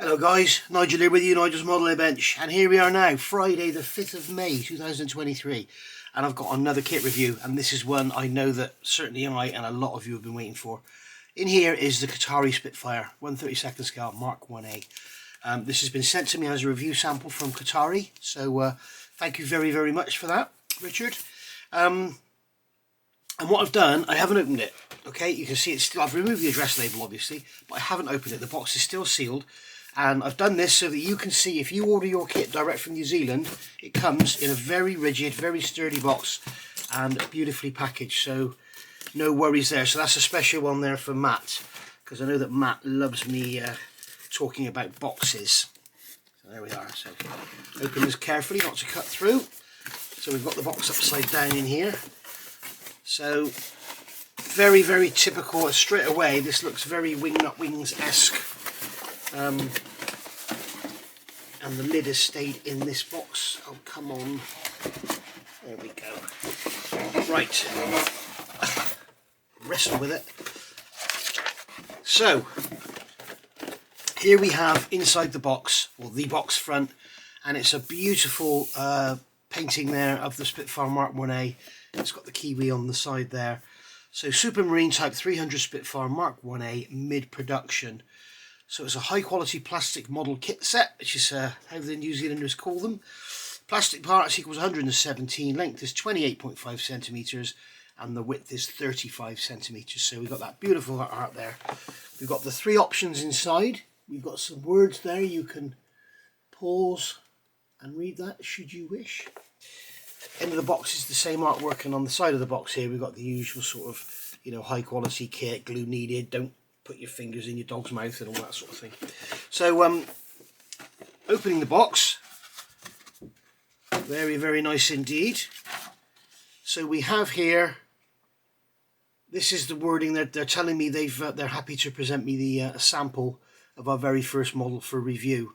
Hello guys, Nigel here with you, Nigel's Model Bench, and here we are now, Friday the 5th of May 2023, and I've got another kit review, and this is one I know that certainly I and a lot of you have been waiting for. In here is the Kôtare Spitfire 1/32 scale Mk1a. This has been sent to me as a review sample from Kôtare, so thank you very, very much for that, Richard. And what I've done, I haven't opened it, okay? You can see it's still, I've removed the address label obviously, but I haven't opened it. The box is still sealed. And I've done this so that you can see, if you order your kit direct from New Zealand, it comes in a very rigid, very sturdy box and beautifully packaged, so no worries there. So that's a special one there for Matt, because I know that Matt loves me talking about boxes. So there we are. So open this carefully, not to cut through. So we've got the box upside down in here. So very, very typical. Straight away, this looks very Wingnut Wings-esque. And the lid has stayed in this box. Oh, come on. There we go. Right. Wrestle with it. So, here we have inside the box, or the box front, and it's a beautiful painting there of the Spitfire Mk1a. It's got the kiwi on the side there. So, Supermarine Type 300 Spitfire Mk1a mid-production. So it's a high quality plastic model kit set, which is how the New Zealanders call them. Plastic parts equals 117, length is 28.5 centimetres, and the width is 35 centimetres. So we've got that beautiful art there. We've got the three options inside. We've got some words there. You can pause and read that should you wish. End of the box is the same artwork, and on the side of the box here we've got the usual sort of, you know, high quality kit, glue needed, don't put your fingers in your dog's mouth and all that sort of thing. So opening the box, very, very nice indeed. So we have here, this is the wording that they're telling me they're happy to present me the sample of our very first model for review.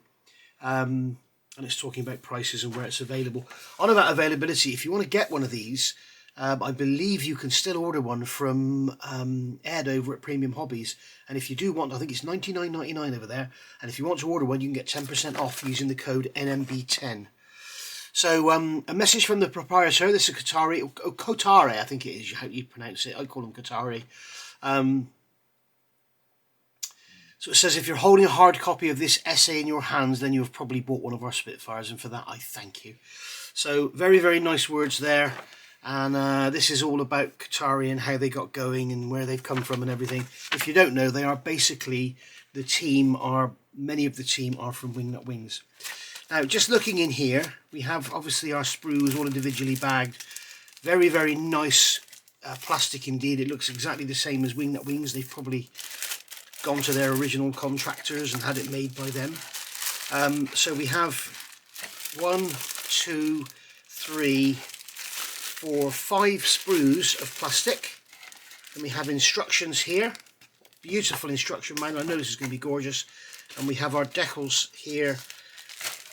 And it's talking about prices and where it's available. On about availability, if you want to get one of these, I believe you can still order one from Ed over at Premium Hobbies, and if you do want, I think it's $99.99 over there, and if you want to order one you can get 10% off using the code NMB10. So a message from the proprietor. This is Kôtare, Kôtare I think it is how you pronounce it. I call them Kôtare. So it says, if you're holding a hard copy of this essay in your hands, then you have probably bought one of our Spitfires, and for that I thank you. So very, very nice words there. And this is all about Kôtare and how they got going and where they've come from and everything. If you don't know, they are basically the team, many of the team are from Wingnut Wings. Now, just looking in here, we have obviously our sprues all individually bagged. Very, very nice plastic indeed. It looks exactly the same as Wingnut Wings. They've probably gone to their original contractors and had it made by them. So we have 1, 2, 3, 4, 5 sprues of plastic, and we have instructions here, beautiful instruction manual. I know this is going to be gorgeous. And we have our decals here,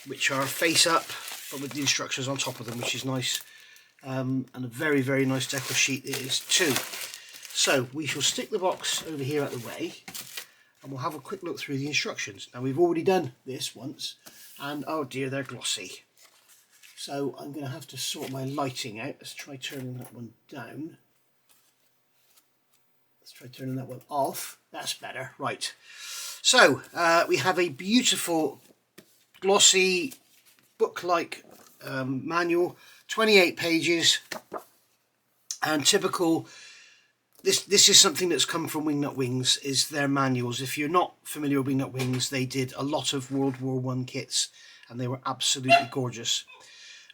which are face up but with the instructions on top of them, which is nice, and a very, very nice decal sheet it is too. So we shall stick the box over here out the way and we'll have a quick look through the instructions. Now, we've already done this once, and oh dear, they're glossy. So I'm going to have to sort my lighting out. Let's try turning that one down. Let's try turning that one off. That's better. Right. So we have a beautiful glossy book-like manual, 28 pages, and typical. This is something that's come from Wingnut Wings, is their manuals. If you're not familiar with Wingnut Wings, they did a lot of World War I kits, and they were absolutely gorgeous.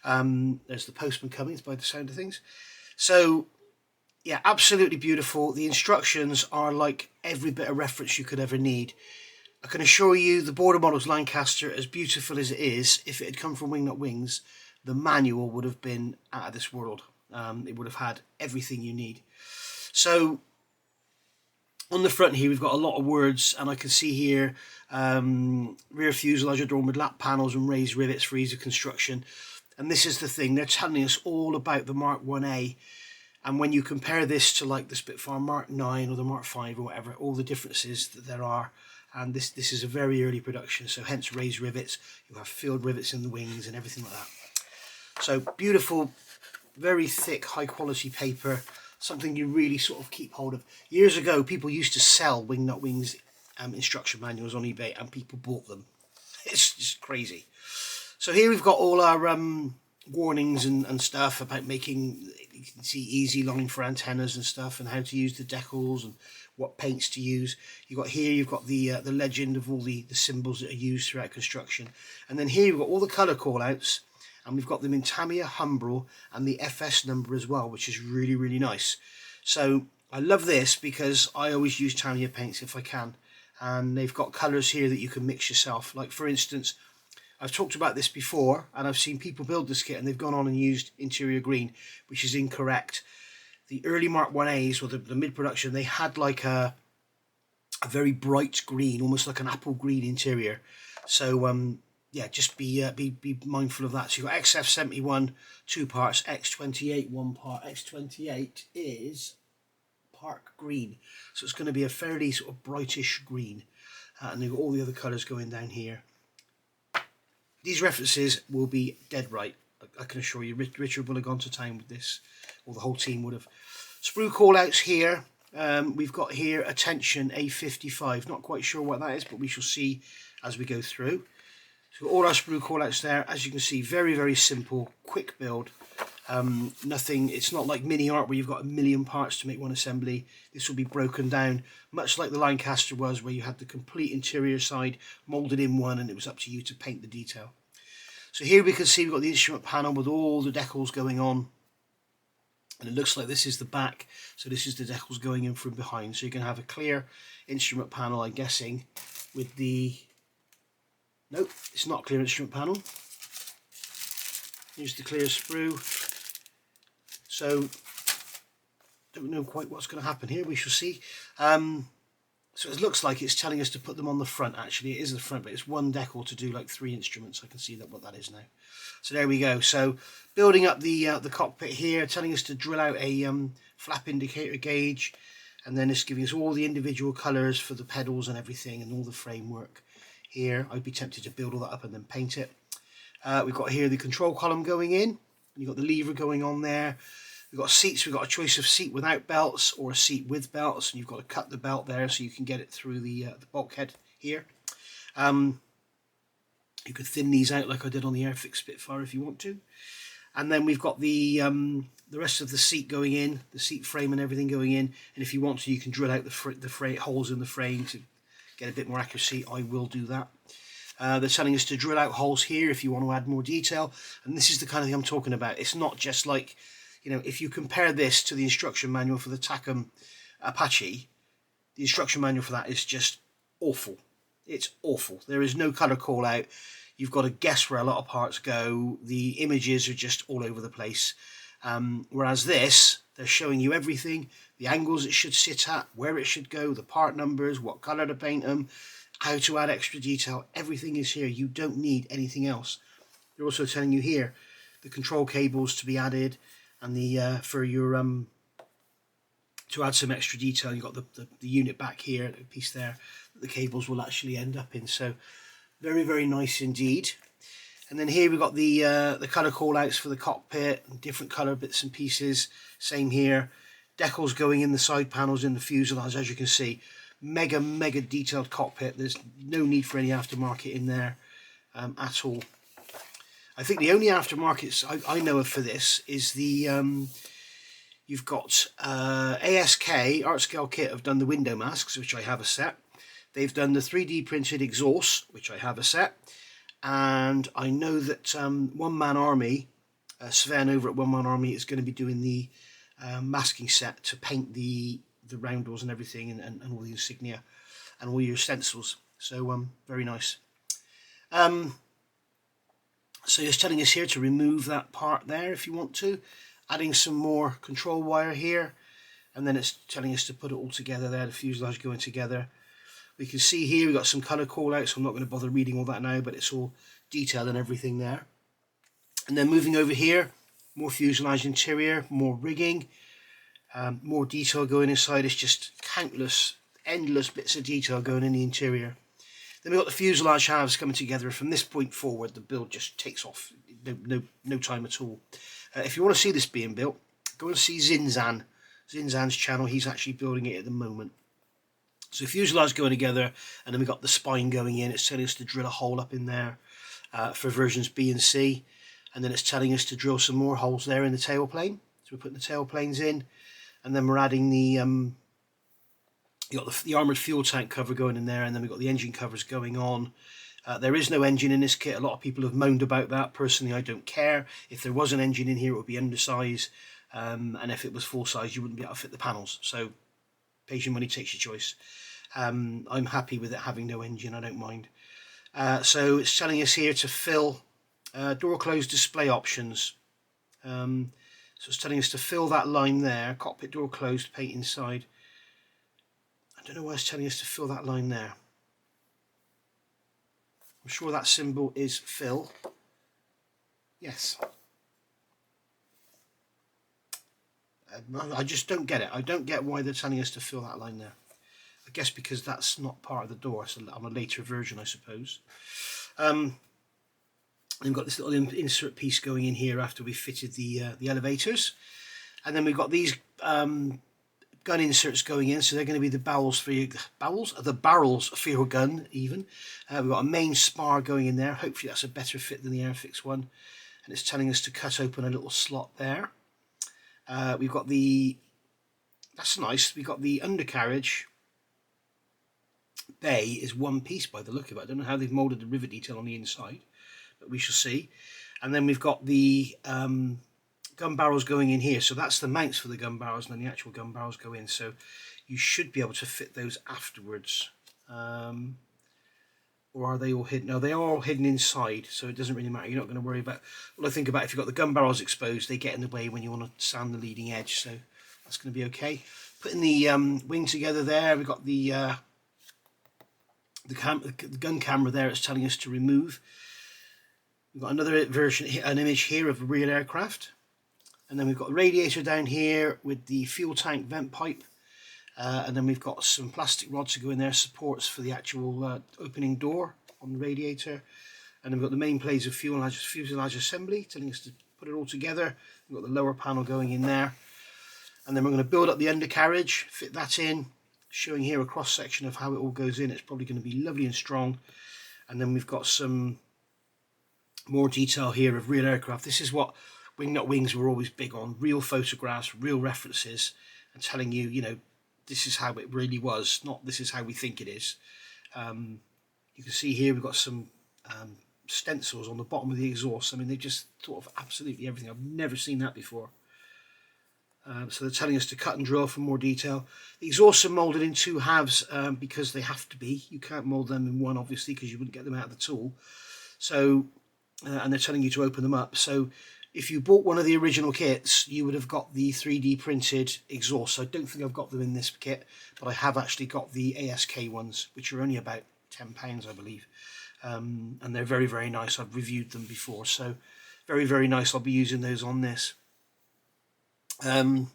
There's the postman coming by the sound of things. So yeah, absolutely beautiful. The instructions are like every bit of reference you could ever need. I can assure you the Border Models Lancaster, as beautiful as it is, if it had come from Wingnut Wings, the manual would have been out of this world. It would have had everything you need. So on the front here we've got a lot of words, and I can see here rear fuselage adorned with lap panels and raised rivets for ease of construction. And this is the thing, they're telling us all about the Mk1a, and when you compare this to like the Spitfire Mk9 or the Mk5 or whatever, all the differences that there are, and this is a very early production, so hence raised rivets. You'll have filled rivets in the wings and everything like that. So beautiful, very thick, high quality paper, something you really sort of keep hold of. Years ago, people used to sell Wing Not Wings instruction manuals on eBay, and people bought them. It's just crazy. So here we've got all our warnings and stuff about making, you can see, easy line for antennas and stuff, and how to use the decals and what paints to use. You've got the legend of all the symbols that are used throughout construction, and then here you've got all the colour call outs, and we've got them in Tamiya, Humbrol, and the FS number as well, which is really, really nice. So I love this because I always use Tamiya paints if I can, and they've got colours here that you can mix yourself. Like for instance, I've talked about this before, and I've seen people build this kit and they've gone on and used interior green, which is incorrect. The early Mk1as, or the mid-production, they had like a very bright green, almost like an apple green interior. So yeah, just be mindful of that. So you've got XF71 2 parts, X28 1 part. X28 is Park Green, so it's going to be a fairly sort of brightish green, and they've got all the other colours going down here. These references will be dead right, I can assure you. Richard will have gone to town with this, or the whole team would have. Sprue call outs here. We've got here attention A55, not quite sure what that is, but we shall see as we go through. So all our sprue call outs there, as you can see, very, very simple, quick build. Nothing, it's not like mini art where you've got a million parts to make one assembly. This will be broken down, much like the Lancaster was, where you had the complete interior side moulded in one, and it was up to you to paint the detail. So here we can see we've got the instrument panel with all the decals going on, and it looks like this is the back, so this is the decals going in from behind. So you can have a clear instrument panel, I'm guessing, with the... Nope, it's not a clear instrument panel. Here's the clear sprue. So, don't know quite what's going to happen here, we shall see. So it looks like it's telling us to put them on the front. Actually, it is the front, but it's one decal to do like 3 instruments. I can see what that is now. So there we go. So building up the cockpit here, telling us to drill out a flap indicator gauge, and then it's giving us all the individual colours for the pedals and everything, and all the framework here. I'd be tempted to build all that up and then paint it. We've got here the control column going in. You've got the lever going on there. We've got seats. We've got a choice of seat without belts or a seat with belts, and you've got to cut the belt there so you can get it through the bulkhead here. You could thin these out like I did on the Airfix Spitfire if you want to. And then we've got the rest of the seat going in, the seat frame and everything going in. And if you want to, you can drill out the holes in the frame to get a bit more accuracy. I will do that. They're telling us to drill out holes here if you want to add more detail. And this is the kind of thing I'm talking about. It's not just like, you know, if you compare this to the instruction manual for the Takom Apache, the instruction manual for that is just awful. It's awful. There is no colour call out. You've got to guess where a lot of parts go. The images are just all over the place. Whereas this, they're showing you everything, the angles it should sit at, where it should go, the part numbers, what colour to paint them, how to add extra detail. Everything is here. You don't need anything else. They're also telling you here the control cables to be added, and the for your to add some extra detail. You've got the unit back here, the piece there that the cables will actually end up in. So very, very nice indeed. And then here we've got the colour call outs for the cockpit, different colour bits and pieces. Same here. Decals going in the side panels in the fuselage, as you can see. Mega, mega detailed cockpit. There's no need for any aftermarket in there at all. I think the only aftermarkets I know of for this is the you've got ASK Art Scale Kit have done the window masks, which I have a set. They've done the 3D printed exhaust, which I have a set, and I know that One Man Army, Sven over at One Man Army, is going to be doing the masking set to paint the round doors and everything, and all the insignia and all your stencils. So very nice. So it's telling us here to remove that part there if you want to, adding some more control wire here, and then it's telling us to put it all together there, the fuselage going together. We can see here we've got some colour call outs, so I'm not going to bother reading all that now, but it's all detailed and everything there. And then moving over here, more fuselage interior, more rigging, more detail going inside. It's just countless endless bits of detail going in the interior. Then we've got the fuselage halves coming together. From this point forward, the build just takes off. No time at all. If you want to see this being built, go and see Zinzan's channel. He's actually building it at the moment. So fuselage going together, and then we've got the spine going in. It's telling us to drill a hole up in there for versions B and C, and then it's telling us to drill some more holes there in the tailplane. So we're putting the tailplanes in, and then we're adding the you got the armoured fuel tank cover going in there, and then we've got the engine covers going on. There is no engine in this kit. A lot of people have moaned about that. Personally, I don't care. If there was an engine in here, it would be undersized, and if it was full size, you wouldn't be able to fit the panels. So pays your money, takes your choice. I'm happy with it having no engine. I don't mind. So it's telling us here to fill door closed display options. So it's telling us to fill that line there. Cockpit door closed, paint inside. I don't know why it's telling us to fill that line there. I'm sure that symbol is fill. Yes. I just don't get it. I don't get why they're telling us to fill that line there. I guess because that's not part of the door. It's on a later version, I suppose. Then we've got this little insert piece going in here after we fitted the elevators. And then we've got these gun inserts going in, so they're going to be the barrels for your gun even. We've got a main spar going in there. Hopefully that's a better fit than the Airfix one. And it's telling us to cut open a little slot there. We've got that's nice, we've got the undercarriage bay is one piece by the look of it. I don't know how they've moulded the rivet detail on the inside, but we shall see. And then we've got the gun barrels going in here, so that's the mounts for the gun barrels, and then the actual gun barrels go in, so you should be able to fit those afterwards. Or are they all hidden? No, they are all hidden inside, so it doesn't really matter. You're not going to worry about. Well, I think about if you've got the gun barrels exposed, they get in the way when you want to sand the leading edge, so that's going to be okay. Putting the wing together there, we've got the gun camera there. It's telling us to remove. We've got another version, an image here of a real aircraft, and then we've got the radiator down here with the fuel tank vent pipe. And then we've got some plastic rods to go in there, supports for the actual opening door on the radiator. And then we've got the main plates of fuselage assembly, telling us to put it all together. We've got the lower panel going in there. And then we're going to build up the undercarriage, fit that in, showing here a cross section of how it all goes in. It's probably going to be lovely and strong. And then we've got some more detail here of real aircraft. This is what Wingnut Wings were always big on, real photographs, real references, and telling you, you know, this is how it really was, not this is how we think it is. You can see here we've got some stencils on the bottom of the exhaust. I mean, they just thought of absolutely everything. I've never seen that before. So they're telling us to cut and drill for more detail. The exhausts are moulded in two halves because they have to be. You can't mould them in one, obviously, because you wouldn't get them out of the tool. So, and they're telling you to open them up. So if you bought one of the original kits, you would have got the 3D printed exhaust. I don't think I've got them in this kit, but I have actually got the ASK ones, which are only about £10, I believe. And they're very, very nice. I've reviewed them before, so very, very nice. I'll be using those on this. And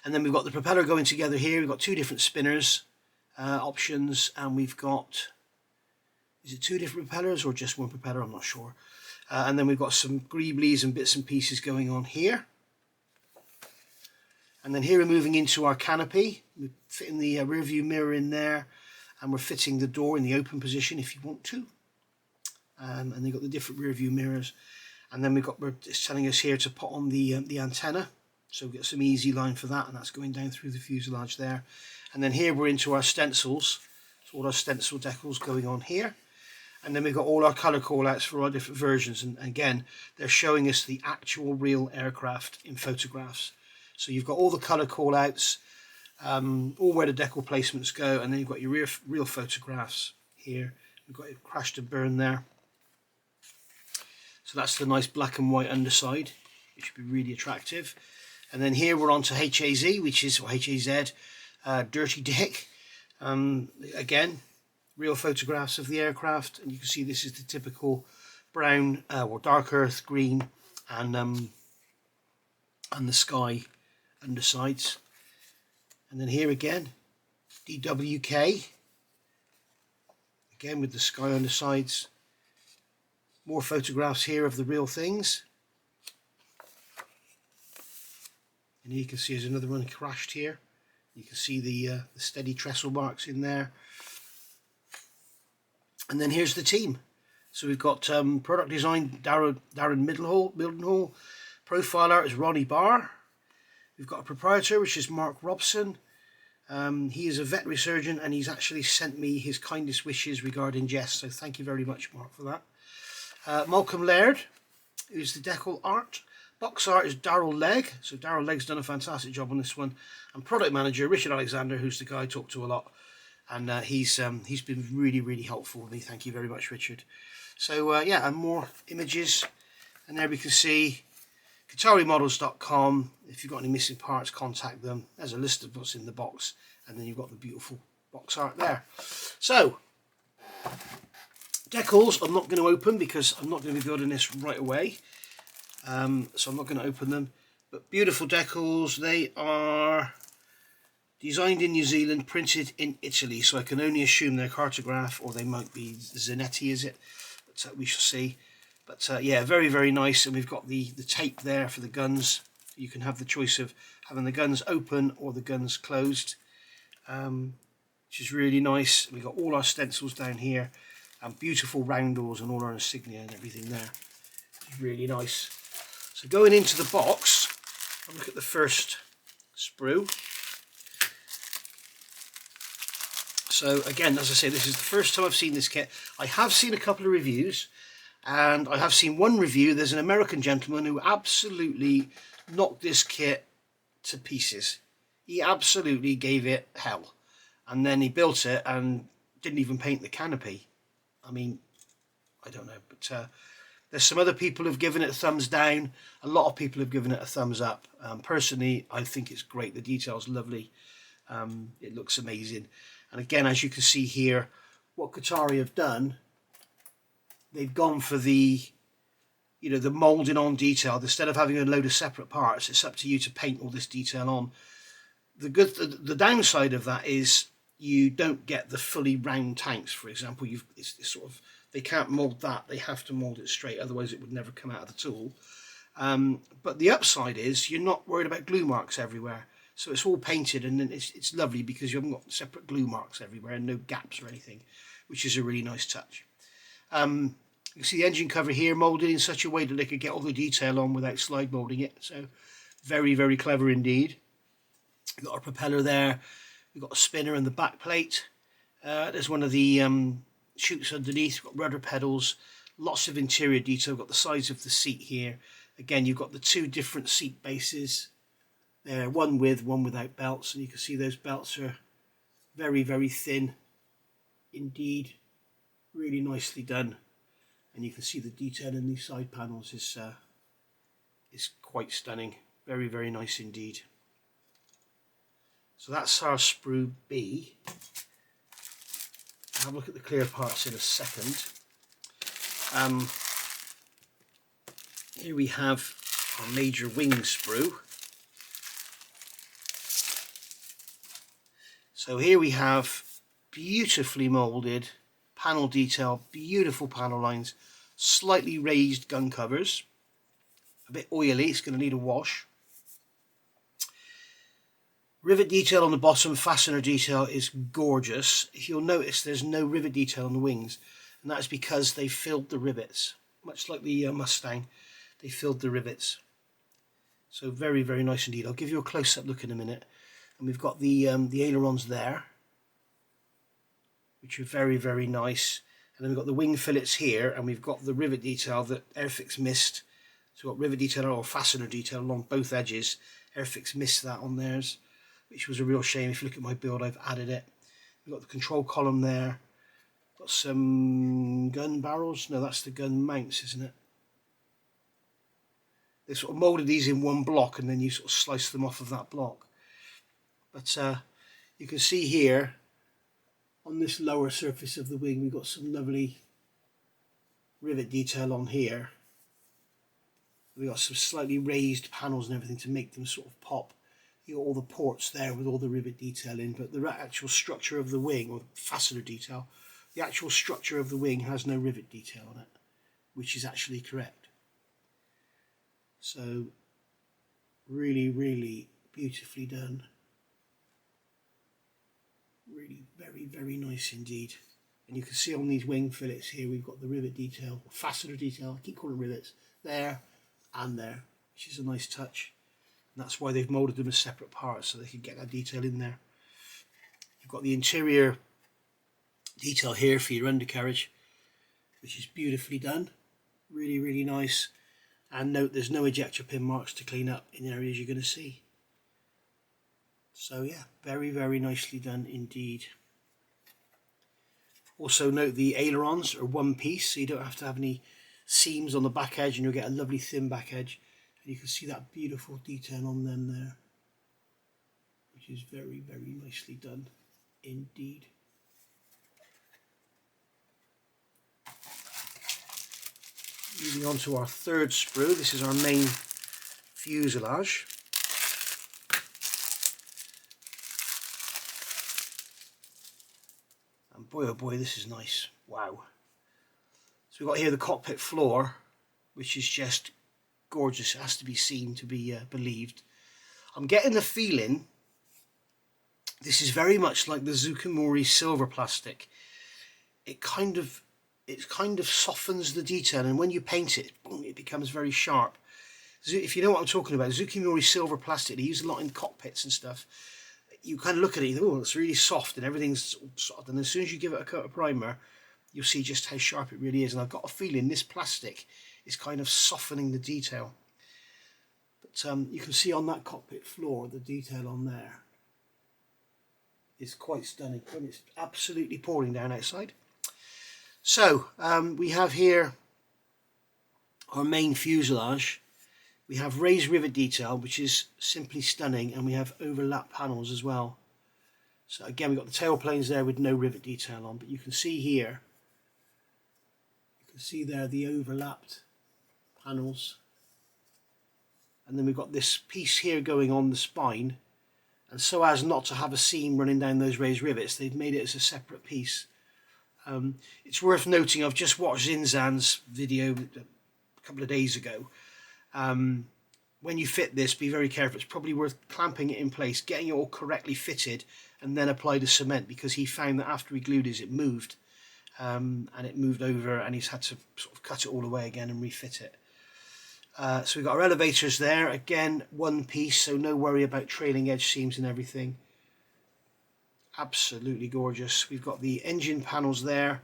then we've got the propeller going together here. We've got two different spinners options, and we've got, is it two different propellers or just one propeller? I'm not sure. And then we've got some greeblies and bits and pieces going on here. And then here we're moving into our canopy. We're fitting the rear view mirror in there, and we're fitting the door in the open position if you want to. And they've got the different rear view mirrors. And then it's telling us here to put on the antenna. So we've got some easy line for that, and that's going down through the fuselage there. And then here we're into our stencils. So all our stencil decals going on here. And then we've got all our colour call-outs for our different versions. And again, they're showing us the actual real aircraft in photographs. So you've got all the colour call-outs, all where the decal placements go, and then you've got your real photographs here. We've got it crashed and burned there. So that's the nice black and white underside, which should be really attractive. And then here we're on to HAZ, which is, or HAZ, Dirty Dick. Again, real photographs of the aircraft, and you can see this is the typical brown or dark earth green and the sky undersides. And then here again, DWK, again with the sky on the sides. More photographs here of the real things. And you can see there's another one crashed here. You can see the steady trestle marks in there. And then here's the team. So we've got product design Darren Mildenhall. Profile art is Ronnie Barr. We've got a proprietor, which is Mark Robson. He is a veterinary surgeon, and he's actually sent me his kindest wishes regarding Jess. So thank you very much, Mark, for that. Malcolm Laird, who's the decal art. Box art is Daryl Legg. So Daryl Legg's done a fantastic job on this one. And product manager Richard Alexander, who's the guy I talk to a lot. And he's been really, really helpful with me. Thank you very much, Richard. So yeah, and more images. And there we can see KôtareModels.com. If you've got any missing parts, contact them. There's a list of what's in the box. And then you've got the beautiful box art there. So, decals I'm not going to open because I'm not going to be building this right away. So I'm not going to open them. But beautiful decals. They are designed in New Zealand, printed in Italy. So I can only assume they're Cartograph, or they might be Zanetti, is it? But we shall see. But yeah, very, very nice. And we've got the tape there for the guns. You can have the choice of having the guns open or the guns closed, which is really nice. We've got all our stencils down here and beautiful roundels and all our insignia and everything there. It's really nice. So going into the box, I'll look at the first sprue. So again, as I say, this is the first time I've seen this kit. I have seen a couple of reviews, and I have seen one review. There's an American gentleman who absolutely knocked this kit to pieces. He absolutely gave it hell. And then he built it and didn't even paint the canopy. I mean, I don't know, but there's some other people who've given it a thumbs down. A lot of people have given it a thumbs up. Personally, I think it's great. The detail's lovely. It looks amazing. And again, as you can see here, what Kôtare have done, they've gone for the, you know, the moulding on detail. Instead of having a load of separate parts, it's up to you to paint all this detail on. The downside of that is you don't get the fully round tanks, for example. It's sort of, they can't mould that. They have to mould it straight, otherwise it would never come out of the tool. But the upside is you're not worried about glue marks everywhere. So it's all painted, and then it's lovely because you haven't got separate glue marks everywhere and no gaps or anything, which is a really nice touch. You can see the engine cover here moulded in such a way that they could get all the detail on without slide moulding it. So very, very clever indeed. We've got our propeller there. We've got a spinner and the back plate. There's one of the chutes underneath. We've got rudder pedals. Lots of interior detail. We've got the size of the seat here. Again, you've got the two different seat bases. One with, one without belts. And you can see those belts are very, very thin indeed. Really nicely done. And you can see the detail in these side panels is quite stunning. Very, very nice indeed. So that's our sprue B. I'll have a look at the clear parts in a second. Here we have our major wing sprue. So here we have beautifully moulded panel detail, beautiful panel lines, slightly raised gun covers, a bit oily, it's going to need a wash. Rivet detail on the bottom, fastener detail is gorgeous. If you'll notice, there's no rivet detail on the wings, and that's because they filled the rivets, much like the Mustang. They filled the rivets. So very, very nice indeed. I'll give you a close-up look in a minute. And we've got the ailerons there, which are very, very nice. And then we've got the wing fillets here, and we've got the rivet detail that Airfix missed. So we've got rivet detail or fastener detail along both edges. Airfix missed that on theirs, which was a real shame. If you look at my build, I've added it. We've got the control column there. Got some gun barrels. No, that's the gun mounts, isn't it? They sort of moulded these in one block, and then you sort of slice them off of that block. But you can see here, on this lower surface of the wing, we've got some lovely rivet detail on here. We've got some slightly raised panels and everything to make them sort of pop. You got all the ports there with all the rivet detail in, but the actual structure of the wing, or fastener detail, the actual structure of the wing has no rivet detail on it, which is actually correct. So really, really beautifully done. Really very, very nice indeed. And you can see on these wing fillets here, we've got the rivet detail, fastener detail, I keep calling them rivets, there and there, which is a nice touch. And that's why they've moulded them as separate parts, so they can get that detail in there. You've got the interior detail here for your undercarriage, which is beautifully done. Really, really nice. And note there's no ejector pin marks to clean up in areas you're going to see. So yeah, very, very nicely done indeed. Also note the ailerons are one piece, so you don't have to have any seams on the back edge, and you'll get a lovely thin back edge. And you can see that beautiful detail on them there, which is very, very nicely done indeed. Moving on to our third sprue, this is our main fuselage. And boy oh boy, this is nice. Wow. So we've got here the cockpit floor, which is just gorgeous. It has to be seen to be believed. I'm getting the feeling this is very much like the Zucchimori silver plastic. It kind of softens the detail, and when you paint it, boom, it becomes very sharp. If you know what I'm talking about, Zucchimori silver plastic, they use a lot in cockpits and stuff. You kind of look at it, you think, oh, it's really soft and everything's soft, and as soon as you give it a coat of primer, you'll see just how sharp it really is. And I've got a feeling this plastic is kind of softening the detail. But you can see on that cockpit floor, the detail on there is quite stunning, and it's absolutely pouring down outside. So we have here our main fuselage. We have raised rivet detail, which is simply stunning, and we have overlap panels as well. So again, we've got the tail planes there with no rivet detail on, but you can see here, you can see there the overlapped panels. And then we've got this piece here going on the spine, and so as not to have a seam running down those raised rivets, they've made it as a separate piece. It's worth noting, I've just watched Zinzan's video a couple of days ago. When you fit this, be very careful. It's probably worth clamping it in place, getting it all correctly fitted, and then apply the cement, because he found that after he glued it moved, and it moved over, and he's had to sort of cut it all away again and refit it. So we've got our elevators there, again one piece, so no worry about trailing edge seams and everything. Absolutely gorgeous. We've got the engine panels there.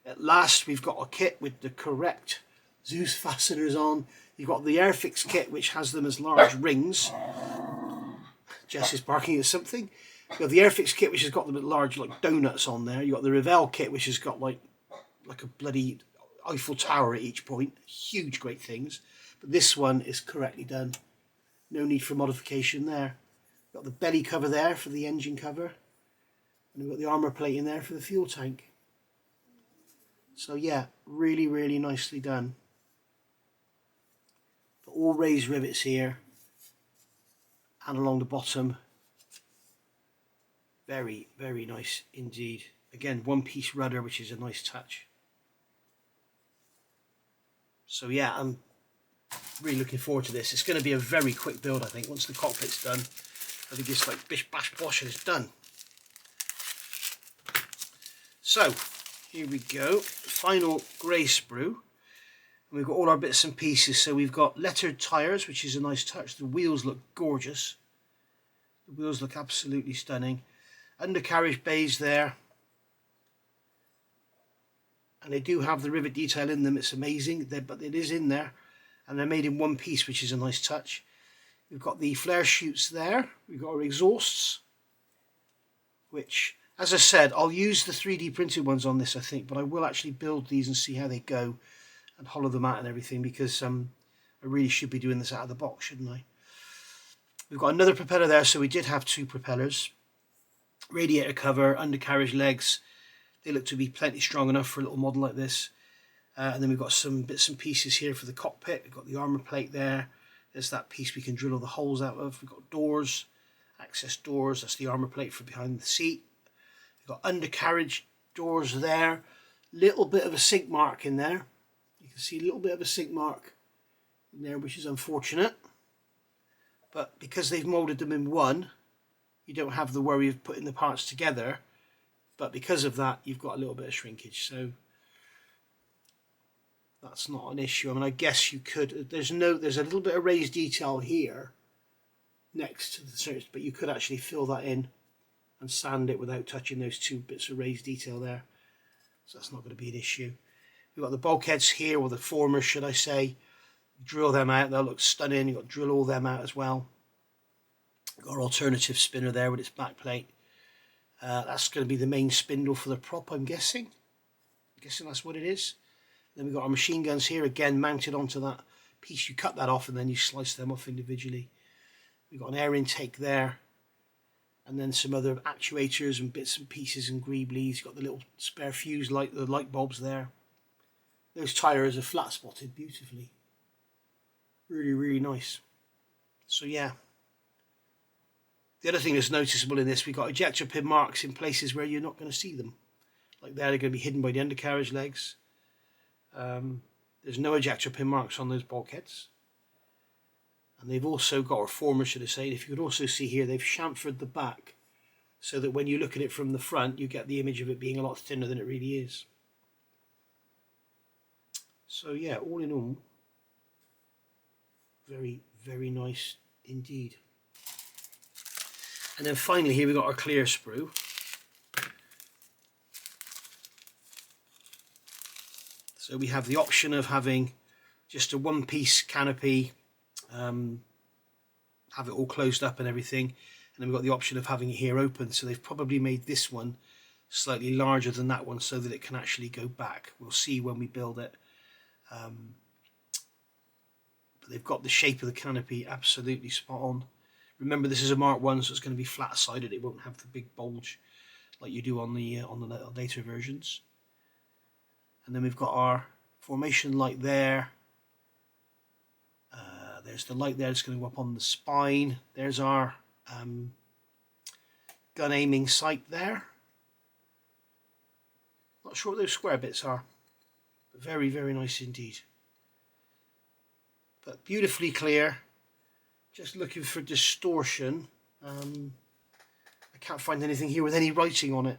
At last we've got a kit with the correct Zeus fasteners on. You've got the Airfix kit, which has them as large rings. Jess is barking at something. You've got the Airfix kit, which has got them at large like donuts on there. You've got the Revell kit, which has got like a bloody Eiffel Tower at each point. Huge great things. But this one is correctly done. No need for modification there. Got the belly cover there for the engine cover. And we've got the armour plate in there for the fuel tank. So yeah, really, really nicely done. But all raised rivets here and along the bottom. Very, very nice indeed. Again, one piece rudder, which is a nice touch. So yeah, I'm really looking forward to this. It's going to be a very quick build, I think. Once the cockpit's done, I think it's like bish bash bosh and it's done. So here we go, final grey sprue, and we've got all our bits and pieces. So we've got lettered tyres, which is a nice touch. The wheels look gorgeous. The wheels look absolutely stunning. Undercarriage bays there, and they do have the rivet detail in them. It's amazing, but it is in there, and they're made in one piece, which is a nice touch. We've got the flare chutes there. We've got our exhausts, which, as I said, I'll use the 3D printed ones on this, I think, but I will actually build these and see how they go and hollow them out and everything, because I really should be doing this out of the box, shouldn't I? We've got another propeller there, so we did have two propellers. Radiator cover, undercarriage legs, they look to be plenty strong enough for a little model like this. And then we've got some bits and pieces here for the cockpit. We've got the armour plate there. There's that piece we can drill all the holes out of. We've got doors. access doors. That's the armour plate for behind the seat. You've got undercarriage doors there. Little bit of a sink mark in there. You can see a little bit of a sink mark in there, which is unfortunate. But because they've moulded them in one, you don't have the worry of putting the parts together. But because of that, you've got a little bit of shrinkage. So that's not an issue. I mean, I guess you could. There's a little bit of raised detail here next to the surface, but you could actually fill that in and sand it without touching those two bits of raised detail there. So that's not going to be an issue. We've got the bulkheads here, or the formers, should I say. Drill them out, they'll look stunning. You've got to drill all them out as well. Got our alternative spinner there with its back plate. That's going to be the main spindle for the prop, I'm guessing. That's what it is. Then we've got our machine guns here, again mounted onto that piece. You cut that off and then you slice them off individually. We've got an air intake there, and then some other actuators and bits and pieces and greeblies. You've got the little spare fuse light, the light bulbs there. Those tyres are flat spotted beautifully. Really, really nice. So yeah. The other thing that's noticeable in this, we've got ejector pin marks in places where you're not going to see them. Like there, they're going to be hidden by the undercarriage legs. There's no ejector pin marks on those bulkheads. And they've also got, or former should I say, if you could also see here, they've chamfered the back so that when you look at it from the front, you get the image of it being a lot thinner than it really is. So yeah, all in all, very, very nice indeed. And then finally here we've got our clear sprue. So we have the option of having just a one-piece canopy, have it all closed up and everything, and then we've got the option of having it here open. So they've probably made this one slightly larger than that one so that it can actually go back. We'll see when we build it. But they've got the shape of the canopy absolutely spot on. Remember, this is a Mark 1, so it's going to be flat-sided. It won't have the big bulge like you do on the later versions. And then we've got our formation light there. There's the light there that's going to go up on the spine. There's our gun aiming sight there. Not sure what those square bits are, but very, very nice indeed. But beautifully clear. Just looking for distortion. I can't find anything here with any writing on it.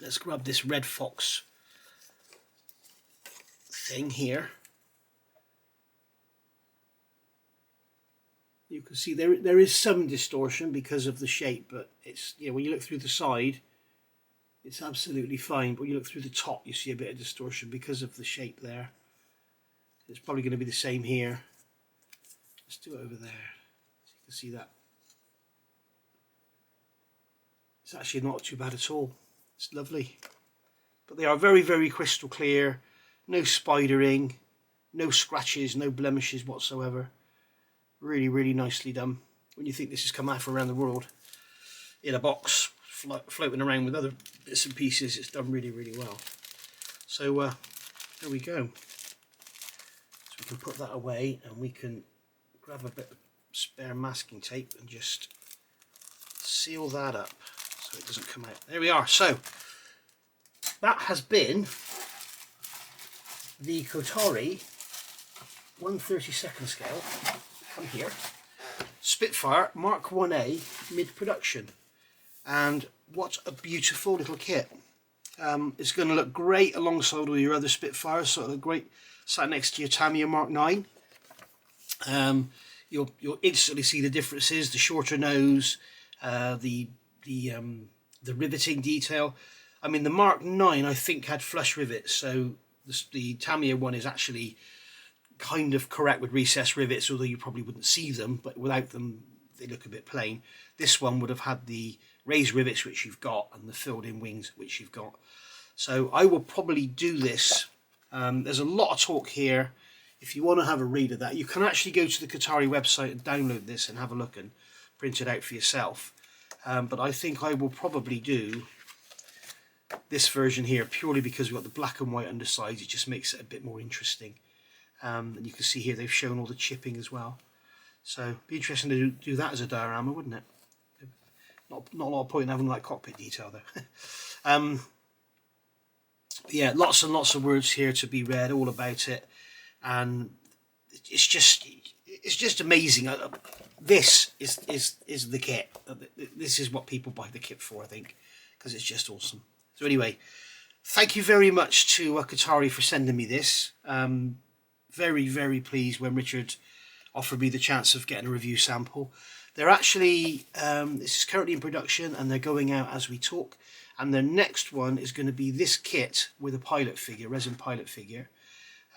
Let's grab this Red Fox thing here. You can see there is some distortion because of the shape, but it's, you know, when you look through the side, it's absolutely fine. But when you look through the top, you see a bit of distortion because of the shape there. It's probably going to be the same here. Let's do it over there, so you can see that. It's actually not too bad at all. It's lovely. But they are very, very crystal clear. No spidering, no scratches, no blemishes whatsoever. Really, really nicely done. When you think this has come out from around the world in a box, floating around with other bits and pieces, it's done really, really well. So there we go. So we can put that away and we can grab a bit of spare masking tape and just seal that up so it doesn't come out. There we are. So that has been the Kôtare 1/32 scale, come here, Spitfire Mk1a mid-production. And what a beautiful little kit. It's going to look great alongside all your other Spitfires, so it'll look great sat next to your Tamiya Mark 9. You'll instantly see the differences, the shorter nose, the riveting detail. I mean, the Mark 9 I think had flush rivets, so the Tamiya one is actually kind of correct with recessed rivets, although you probably wouldn't see them, but without them they look a bit plain. This one would have had the raised rivets which you've got and the filled in wings which you've got. So I will probably do this. There's a lot of talk here. If you want to have a read of that, you can actually go to the Kôtare website and download this and have a look and print it out for yourself. But I think I will probably do this version here purely because we've got the black and white undersides. It just makes it a bit more interesting. And you can see here they've shown all the chipping as well. So be interesting to do that as a diorama, wouldn't it? Not a lot of point in having like cockpit detail there. Yeah, lots and lots of words here to be read, all about it, and it's just amazing. This is the kit. This is what people buy the kit for, I think, because it's just awesome. So anyway, thank you very much to Kôtare for sending me this. Very, very pleased when Richard offered me the chance of getting a review sample. They're actually, this is currently in production and they're going out as we talk. And their next one is going to be this kit with a pilot figure, resin pilot figure.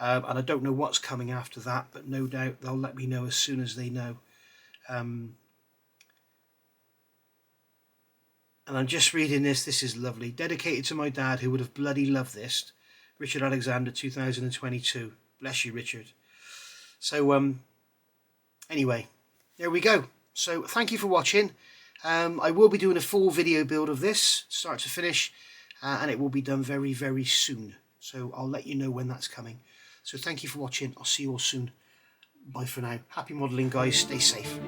And I don't know what's coming after that, but no doubt they'll let me know as soon as they know. And I'm just reading this. This is lovely. Dedicated to my dad, who would have bloody loved this. Richard Alexander, 2022. Bless you, Richard. So, anyway, there we go. So, thank you for watching. I will be doing a full video build of this, start to finish, and it will be done very, very soon. So, I'll let you know when that's coming. So, thank you for watching. I'll see you all soon. Bye for now. Happy modelling, guys. Stay safe.